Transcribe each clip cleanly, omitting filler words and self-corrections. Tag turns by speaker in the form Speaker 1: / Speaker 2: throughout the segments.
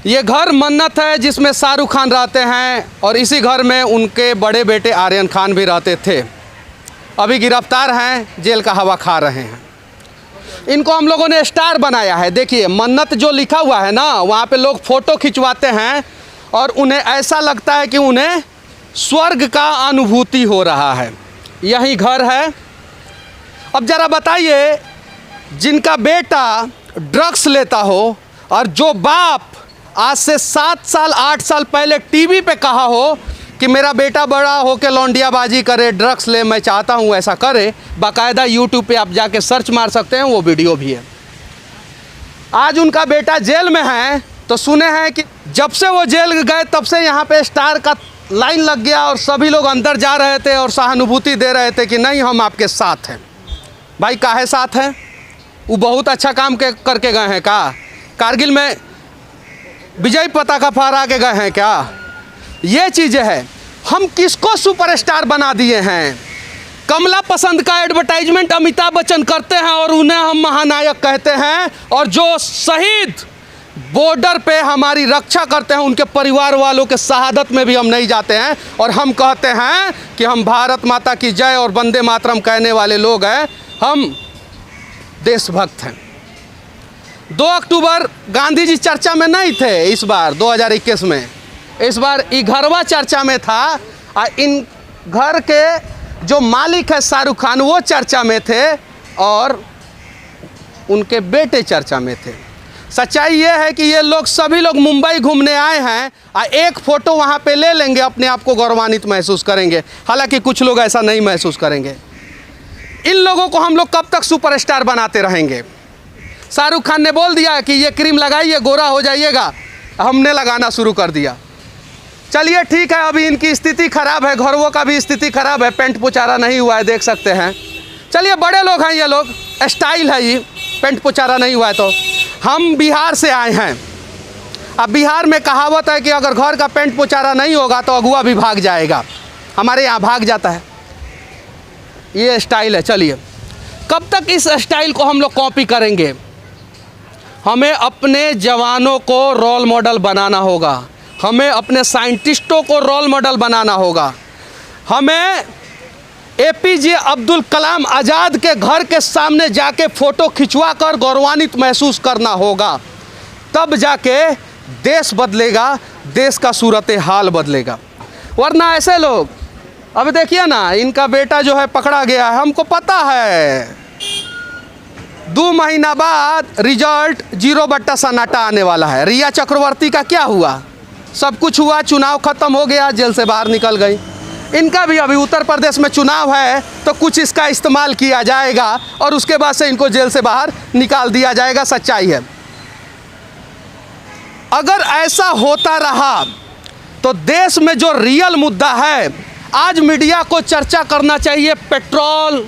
Speaker 1: ये घर मन्नत है जिसमें शाहरुख खान रहते हैं और इसी घर में उनके बड़े बेटे आर्यन खान भी रहते थे। अभी गिरफ्तार हैं, जेल का हवा खा रहे हैं। इनको हम लोगों ने स्टार बनाया है। देखिए मन्नत जो लिखा हुआ है ना, वहाँ पे लोग फ़ोटो खिंचवाते हैं और उन्हें ऐसा लगता है कि उन्हें स्वर्ग का अनुभूति हो रहा है। यही घर है। अब ज़रा बताइए, जिनका बेटा ड्रग्स लेता हो और जो बाप आज से 7 साल 8 साल पहले टीवी पे कहा हो कि मेरा बेटा बड़ा हो के लौंडियाबाजी करे, ड्रग्स ले, मैं चाहता हूँ ऐसा करे, बाकायदा यूट्यूब पे आप जाके सर्च मार सकते हैं, वो वीडियो भी है। आज उनका बेटा जेल में है तो सुने हैं कि जब से वो जेल गए तब से यहाँ पे स्टार का लाइन लग गया और सभी लोग अंदर जा रहे थे और सहानुभूति दे रहे थे कि नहीं हम आपके साथ हैं। भाई काहे साथ हैं? वो बहुत अच्छा काम करके गए हैं का? कारगिल में विजय पताका फहरा के गए हैं क्या? ये चीज़ें हैं। हम किसको सुपरस्टार बना दिए हैं? कमला पसंद का एडवर्टाइजमेंट अमिताभ बच्चन करते हैं और उन्हें हम महानायक कहते हैं, और जो शहीद बॉर्डर पे हमारी रक्षा करते हैं उनके परिवार वालों के शहादत में भी हम नहीं जाते हैं और हम कहते हैं कि हम भारत माता की जय और वंदे मातरम कहने वाले लोग हैं, हम देशभक्त हैं। 2 अक्टूबर गांधी जी चर्चा में नहीं थे इस बार 2021 में, इस बार ई घरवा चर्चा में था। इन घर के जो मालिक है शाहरुख खान वो चर्चा में थे और उनके बेटे चर्चा में थे। सच्चाई ये है कि ये लोग सभी लोग मुंबई घूमने आए हैं और एक फ़ोटो वहाँ पे ले लेंगे, अपने आप को गौरवान्वित महसूस करेंगे। हालांकि कुछ लोग ऐसा नहीं महसूस करेंगे। इन लोगों को हम लोग कब तक सुपरस्टार बनाते रहेंगे? शाहरुख खान ने बोल दिया कि ये क्रीम लगाइए गोरा हो जाइएगा, हमने लगाना शुरू कर दिया। चलिए ठीक है, अभी इनकी स्थिति ख़राब है, घरों का भी स्थिति ख़राब है, पेंट पुचारा नहीं हुआ है, देख सकते हैं। चलिए बड़े लोग हैं ये लोग, स्टाइल है ये, पेंट पुचारा नहीं हुआ है। तो हम बिहार से आए हैं। अब बिहार में कहावत है कि अगर घर का पेंट पुचारा नहीं होगा तो अगुआ भी भाग जाएगा। हमारे यहाँ भाग जाता है। ये स्टाइल है। चलिए कब तक इस स्टाइल को हम लोग कॉपी करेंगे? हमें अपने जवानों को रोल मॉडल बनाना होगा, हमें अपने साइंटिस्टों को रोल मॉडल बनाना होगा, हमें APJ अब्दुल कलाम आज़ाद के घर के सामने जाके फ़ोटो खिंचवा कर गौरवान्वित महसूस करना होगा। तब जाके देश बदलेगा, देश का सूरत हाल बदलेगा। वरना ऐसे लोग, अब देखिए ना, इनका बेटा जो है पकड़ा गया है, हमको पता है 2 महीना बाद रिजल्ट 0 सन्नाटा आने वाला है। रिया चक्रवर्ती का क्या हुआ? सब कुछ हुआ, चुनाव ख़त्म हो गया, जेल से बाहर निकल गई। इनका भी अभी उत्तर प्रदेश में चुनाव है तो कुछ इसका इस्तेमाल किया जाएगा और उसके बाद से इनको जेल से बाहर निकाल दिया जाएगा। सच्चाई है। अगर ऐसा होता रहा तो देश में जो रियल मुद्दा है, आज मीडिया को चर्चा करना चाहिए पेट्रोल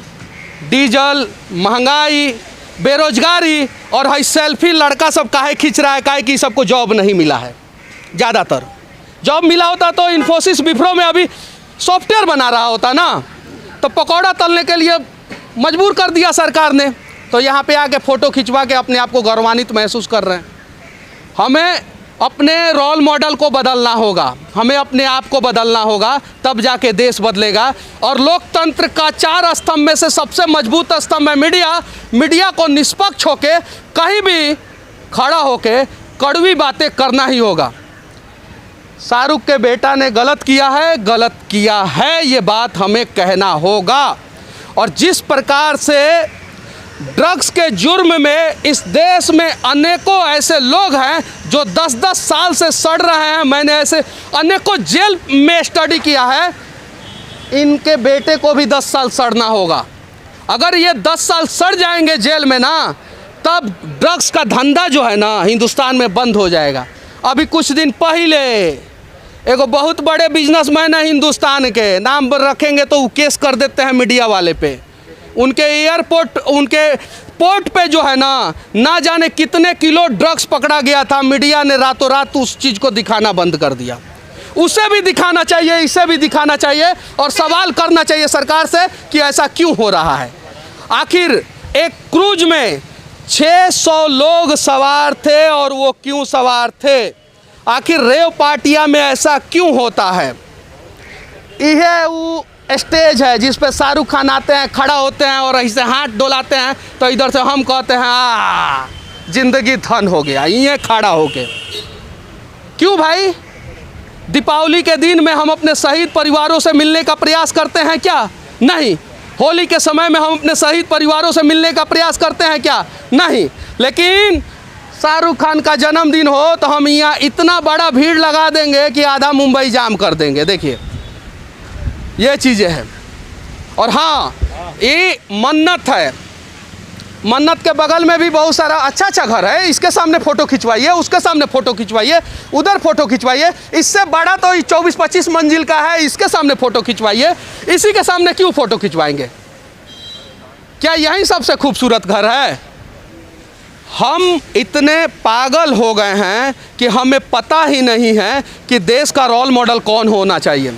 Speaker 1: डीजल, महंगाई, बेरोजगारी और हाई सेल्फी लड़का सब काहे खींच रहा है, काहे कि सबको जॉब नहीं मिला है। ज़्यादातर जॉब मिला होता तो इन्फोसिस विप्रो में अभी सॉफ्टवेयर बना रहा होता ना, तो पकौड़ा तलने के लिए मजबूर कर दिया सरकार ने। तो यहाँ पे आके फ़ोटो खिंचवा के अपने आप को गौरवान्वित महसूस कर रहे हैं। हमें अपने रोल मॉडल को बदलना होगा, हमें अपने आप को बदलना होगा, तब जाके देश बदलेगा। और लोकतंत्र का 4 स्तंभ में से सबसे मजबूत स्तंभ है मीडिया। मीडिया को निष्पक्ष होके कहीं भी खड़ा होके कड़वी बातें करना ही होगा। शाहरुख के बेटा ने गलत किया है, ये बात हमें कहना होगा। और जिस प्रकार से ड्रग्स के जुर्म में इस देश में अनेकों ऐसे लोग हैं जो 10-10 साल से सड़ रहे हैं, मैंने ऐसे अनेकों जेल में स्टडी किया है, इनके बेटे को भी 10 साल सड़ना होगा। अगर ये 10 साल सड़ जाएंगे जेल में ना, तब ड्रग्स का धंधा जो है ना हिंदुस्तान में बंद हो जाएगा। अभी कुछ दिन पहले एगो बहुत बड़े बिजनेसमैन है हिंदुस्तान के, नाम रखेंगे तो वो केस कर देते हैं मीडिया वाले पे। उनके एयरपोर्ट, उनके पोर्ट पे जो है ना जाने कितने किलो ड्रग्स पकड़ा गया था। मीडिया ने रातों रात उस चीज़ को दिखाना बंद कर दिया। उसे भी दिखाना चाहिए, इसे भी दिखाना चाहिए और सवाल करना चाहिए सरकार से कि ऐसा क्यों हो रहा है। आखिर एक क्रूज में 600 लोग सवार थे और वो क्यों सवार थे? आखिर रेव पार्टियां में ऐसा क्यों होता है? यह वो स्टेज है जिस पे शाहरुख खान आते हैं, खड़ा होते हैं और ऐसे हाथ डोलाते हैं, तो इधर से हम कहते हैं जिंदगी धन हो गया, ये खड़ा होके। क्यों भाई? दीपावली के दिन में हम अपने शहीद परिवारों से मिलने का प्रयास करते हैं क्या? नहीं। होली के समय में हम अपने शहीद परिवारों से मिलने का प्रयास करते हैं क्या? नहीं। लेकिन शाहरुख खान का जन्मदिन हो तो हम यहाँ इतना बड़ा भीड़ लगा देंगे कि आधा मुंबई जाम कर देंगे। देखिए ये चीज़ें हैं। और हाँ, ये मन्नत है, मन्नत के बगल में भी बहुत सारा अच्छा घर है, इसके सामने फ़ोटो खिंचवाइए, उसके सामने फ़ोटो खिंचवाइए, उधर फ़ोटो खिंचवाइए। इससे बड़ा तो 24-25 मंजिल का है, इसके सामने फ़ोटो खिंचवाइए। इसी के सामने क्यों फ़ोटो खिंचवाएंगे? क्या यही सबसे खूबसूरत घर है? हम इतने पागल हो गए हैं कि हमें पता ही नहीं है कि देश का रोल मॉडल कौन होना चाहिए।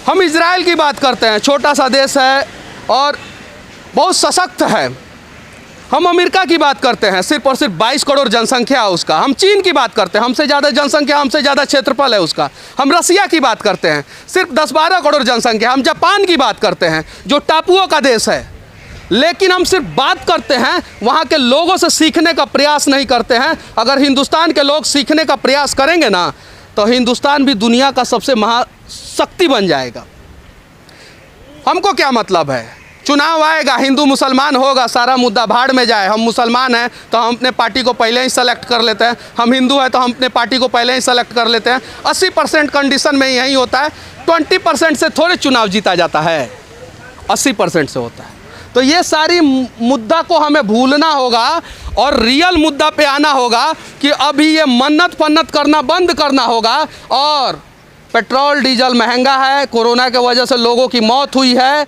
Speaker 1: हम इजराइल की बात करते हैं, छोटा सा देश है और बहुत सशक्त है। हम अमेरिका की बात करते हैं, सिर्फ और सिर्फ 22 करोड़ जनसंख्या है उसका। हम चीन की बात करते हैं, हमसे ज़्यादा जनसंख्या, हमसे ज़्यादा क्षेत्रफल है उसका। हम रसिया की बात करते हैं, सिर्फ 10-12 करोड़ जनसंख्या। हम जापान की बात करते हैं जो टापुओं का देश है। लेकिन हम सिर्फ बात करते हैं, वहाँ के लोगों से सीखने का प्रयास नहीं करते हैं। अगर हिंदुस्तान के लोग सीखने का प्रयास करेंगे ना, तो हिंदुस्तान भी दुनिया का सबसे महाशक्ति बन जाएगा। हमको क्या मतलब है? चुनाव आएगा, हिंदू मुसलमान होगा, सारा मुद्दा भाड़ में जाए। हम मुसलमान हैं तो हम अपने पार्टी को पहले ही सेलेक्ट कर लेते हैं, हम हिंदू हैं तो हम अपने पार्टी को पहले ही सेलेक्ट कर लेते हैं। 80% कंडीशन में यही होता है। 20% से थोड़े चुनाव जीता जाता है, 80% से होता है। तो ये सारी मुद्दा को हमें भूलना होगा और रियल मुद्दा पे आना होगा कि अभी ये मन्नत फन्नत करना बंद करना होगा। और पेट्रोल डीजल महंगा है, कोरोना के वजह से लोगों की मौत हुई है,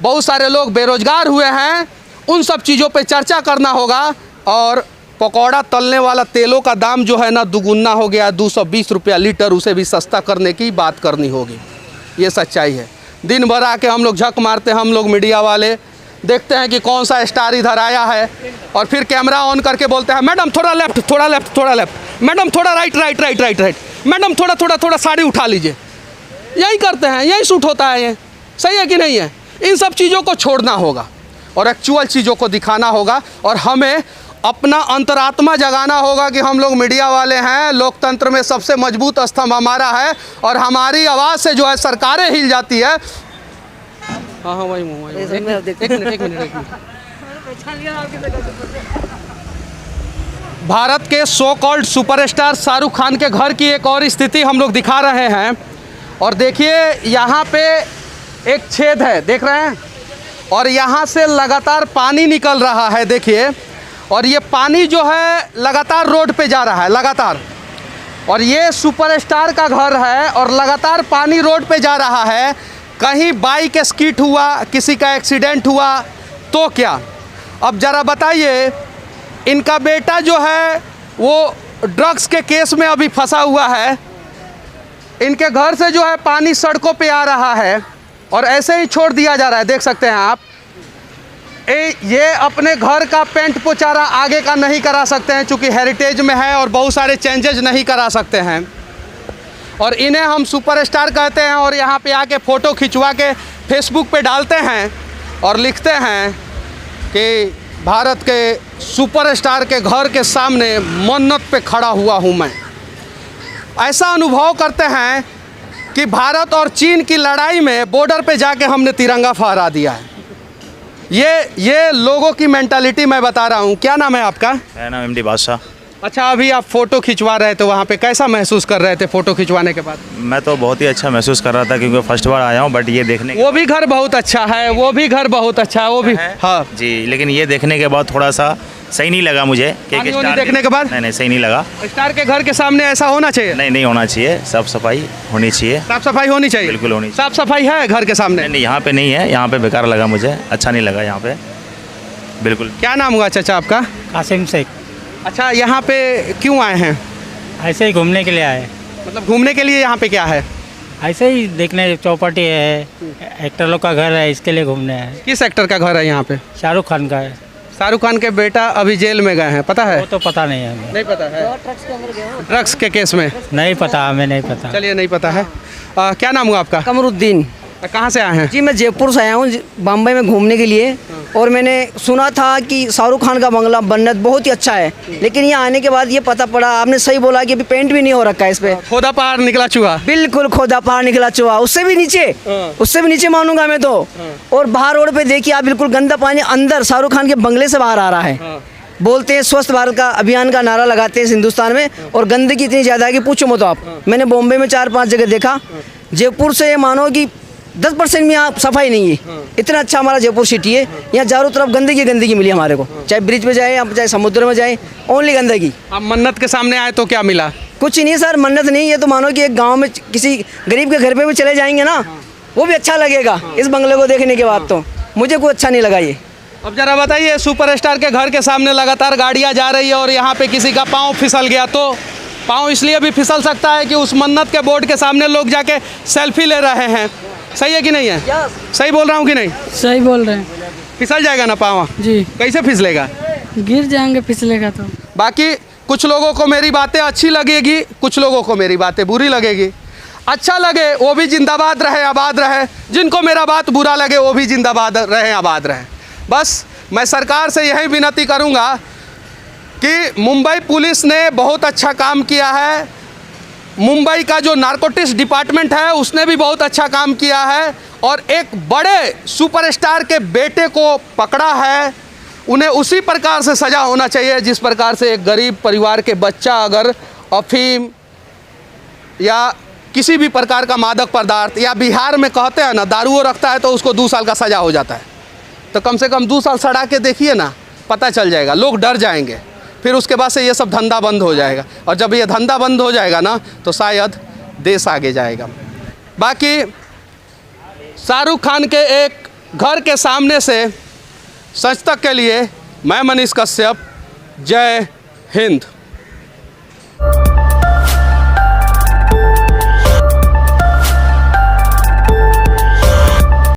Speaker 1: बहुत सारे लोग बेरोजगार हुए हैं, उन सब चीज़ों पे चर्चा करना होगा। और पकौड़ा तलने वाला तेलों का दाम जो है ना दुगुना हो गया, 220 रुपया लीटर, उसे भी सस्ता करने की बात करनी होगी। ये सच्चाई है। दिन भर आके हम लोग झक मारते हैं, हम लोग मीडिया वाले देखते हैं कि कौन सा स्टार इधर आया है और फिर कैमरा ऑन करके बोलते हैं मैडम थोड़ा लेफ्ट, थोड़ा लेफ्ट, थोड़ा लेफ्ट, मैडम थोड़ा right right right right right, madam थोड़ा थोड़ा थोड़ा साड़ी उठा लीजिए। यही करते हैं, यही शूट होता है। ये सही है कि नहीं है? इन सब चीज़ों को छोड़ना होगा और एक्चुअल चीज़ों को दिखाना होगा। और हमें अपना अंतरात्मा जगाना होगा कि हम लोग मीडिया वाले हैं, लोकतंत्र में सबसे मजबूत स्तंभ हमारा है और हमारी आवाज़ से जो है सरकारें हिल जाती है। हाँ वही एक मिनट। भारत के so called superstar Shahrukh Khan के घर की एक और स्थिति हम लोग दिखा रहे हैं। और देखिए यहाँ पे एक छेद है, देख रहे हैं, और यहाँ से लगातार पानी निकल रहा है। देखिए, और ये पानी जो है लगातार रोड पे जा रहा है, लगातार। और ये सुपरस्टार का घर है और लगातार पानी रोड पे जा रहा है। कहीं बाइक स्किड हुआ, किसी का एक्सीडेंट हुआ तो क्या? अब ज़रा बताइए, इनका बेटा जो है वो ड्रग्स के केस में अभी फंसा हुआ है, इनके घर से जो है पानी सड़कों पे आ रहा है और ऐसे ही छोड़ दिया जा रहा है। देख सकते हैं आप, ये अपने घर का पेंट पोचारा आगे का नहीं करा सकते हैं चूँकि हेरिटेज में है और बहुत सारे चेंजेज नहीं करा सकते हैं। और इन्हें हम सुपरस्टार कहते हैं और यहाँ पे आके फ़ोटो खिंचवा के फेसबुक पे डालते हैं और लिखते हैं कि भारत के सुपरस्टार के घर के सामने मन्नत पे खड़ा हुआ हूँ मैं। ऐसा अनुभव करते हैं कि भारत और चीन की लड़ाई में बॉर्डर पे जाके हमने तिरंगा फहरा दिया है। ये लोगों की मेंटालिटी मैं बता रहा हूँ। क्या नाम है आपका?
Speaker 2: मेरा नाम एमडी बादशाह।
Speaker 1: अच्छा, अभी आप फ़ोटो खिंचवा रहे थे वहाँ पे, कैसा महसूस कर रहे थे फ़ोटो खिंचवाने के बाद?
Speaker 2: मैं तो बहुत ही अच्छा महसूस कर रहा था क्योंकि फर्स्ट बार आया हूँ, बट ये देखने
Speaker 1: वो भी घर बहुत अच्छा है, वो भी घर बहुत अच्छा है, वो भी हाँ
Speaker 2: जी, लेकिन ये देखने के बाद थोड़ा सा सही नहीं लगा मुझे।
Speaker 1: देखने के बाद
Speaker 2: नहीं सही नहीं लगा।
Speaker 1: स्टार के घर के सामने ऐसा होना चाहिए?
Speaker 2: नहीं होना चाहिए, साफ सफाई होनी चाहिए।
Speaker 1: साफ सफाई होनी चाहिए,
Speaker 2: बिल्कुल होनी चाहिए।
Speaker 1: साफ सफाई है घर के सामने?
Speaker 2: नहीं, यहाँ पे नहीं है, यहाँ पे बेकार लगा मुझे, अच्छा नहीं लगा यहाँ पे बिल्कुल।
Speaker 1: क्या नाम हुआ चाचा आपका?
Speaker 3: कासिम शेख।
Speaker 1: अच्छा, यहाँ पे क्यों आए हैं?
Speaker 3: ऐसे ही घूमने के लिए आए।
Speaker 1: मतलब घूमने के लिए यहाँ पे क्या है?
Speaker 3: ऐसे ही देखने, चौपाटी है, एक्टर लोग का घर है, इसके लिए घूमने आए।
Speaker 1: किस एक्टर का घर है यहाँ पे?
Speaker 3: शाहरुख खान का है।
Speaker 1: शाहरुख खान के बेटा अभी जेल में गए हैं, पता है?
Speaker 3: वो तो पता नहीं है हमें।
Speaker 1: नहीं पता है। ड्रग्स के केस में।
Speaker 3: नहीं पता, हमें नहीं पता।
Speaker 1: चलिए, नहीं पता है। क्या नाम हुआ आपका?
Speaker 4: कमरुद्दीन
Speaker 1: कहाँ से आए हैं?
Speaker 4: जी, मैं जयपुर से आया हूँ बम्बई में घूमने के लिए। और मैंने सुना था कि शाहरुख खान का बंगला बन्नत बहुत ही अच्छा है, लेकिन यहाँ आने के बाद ये पता पड़ा, आपने सही बोला कि अभी पेंट भी नहीं हो रखा है इस पे।
Speaker 1: खोदा पहाड़ निकला चूहा।
Speaker 4: बिल्कुल खोदा पहाड़ निकला चुहा, उससे भी नीचे मानूंगा मैं तो। और बाहर रोड पे देखिए आप, बिल्कुल गंदा पानी अंदर शाहरुख खान के बंगले से बाहर आ रहा है। बोलते हैं स्वच्छ भारत का अभियान का नारा लगाते हैं हिंदुस्तान में, और गंदगी इतनी ज़्यादा है कि पूछो मत आप। मैंने बॉम्बे में 4-5 जगह देखा। जयपुर से ये मानो कि 10% में यहाँ सफाई नहीं है। इतना अच्छा हमारा जयपुर सिटी है, यहाँ चारों तरफ गंदगी मिली हमारे को, चाहे ब्रिज पे जाए, आप चाहे समुद्र में जाए, ओनली गंदगी।
Speaker 1: अब मन्नत के सामने आए तो क्या मिला?
Speaker 4: कुछ नहीं सर, मन्नत नहीं। ये तो मानो कि एक गांव में किसी गरीब के घर पे भी चले जाएंगे ना, वो भी अच्छा लगेगा। इस बंगले को देखने के बाद तो मुझे कोई अच्छा नहीं लगा ये।
Speaker 1: अब जरा बताइए, सुपरस्टार के घर के सामने लगातार गाड़ियाँ जा रही है और यहाँ पे किसी का पाँव फिसल गया, तो पाँव इसलिए भी फिसल सकता है कि उस मन्नत के बोर्ड के सामने लोग जाके सेल्फी ले रहे हैं। सही है कि नहीं है? सही बोल रहा हूँ कि नहीं?
Speaker 5: सही बोल रहे हैं
Speaker 1: फिसल जाएगा ना पाँव?
Speaker 5: जी।
Speaker 1: कैसे फिसलेगा?
Speaker 5: गिर जाएंगे फिसलेगा तो।
Speaker 1: बाकी कुछ लोगों को मेरी बातें अच्छी लगेगी, कुछ लोगों को मेरी बातें बुरी लगेगी। अच्छा लगे वो भी जिंदाबाद रहे, आबाद रहे। जिनको मेरा बात बुरा लगे वो भी जिंदाबाद रहे, आबाद रहे। बस मैं सरकार से यही विनती करूंगा कि मुंबई पुलिस ने बहुत अच्छा काम किया है, मुंबई का जो नारकोटिक्स डिपार्टमेंट है उसने भी बहुत अच्छा काम किया है, और एक बड़े सुपरस्टार के बेटे को पकड़ा है। उन्हें उसी प्रकार से सज़ा होना चाहिए जिस प्रकार से एक गरीब परिवार के बच्चा अगर अफीम या किसी भी प्रकार का मादक पदार्थ, या बिहार में कहते हैं ना दारूओ रखता है तो उसको 2 साल का सज़ा हो जाता है, तो कम से कम 2 साल सड़ा के देखिए ना, पता चल जाएगा, लोग डर जाएंगे। फिर उसके बाद से ये सब धंधा बंद हो जाएगा, और जब ये धंधा बंद हो जाएगा ना तो शायद देश आगे जाएगा। बाकी शाहरुख खान के एक घर के सामने से सच तक के लिए मैं मनीष कश्यप, जय हिंद।